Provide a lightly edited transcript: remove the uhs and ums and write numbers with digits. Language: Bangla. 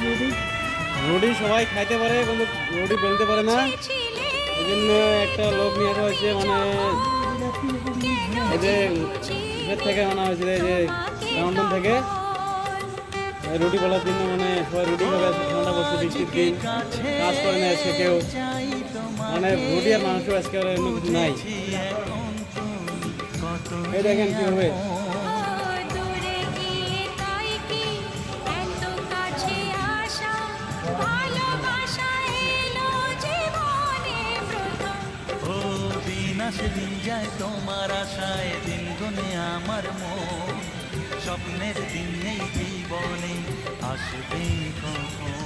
রুটি সবাই খাইতে পারে কিন্তু রুটি বেলতে পারে না, এই জন্য একটা লোক নিয়ে আসা হয়েছে, মানে এই যে ইসের থেকে আনা হয়েছিল, এই যে লন্ডন থেকে রুটি বলার জন্য, মানে সবাই রুটি খাবে। ঠান্ডা পড়ছে, বৃষ্টির দিন, কাজ করে না আজকে কেউ, মানে রুটি আর মাংস আজকে আর অন্য কিছু নাই। এই দেখেন কীভাবে দিন যায় তোমার আশায়, দিন গুনে আমার মন, স্বপ্নের দিন নেই জীবনে আসবে কখন।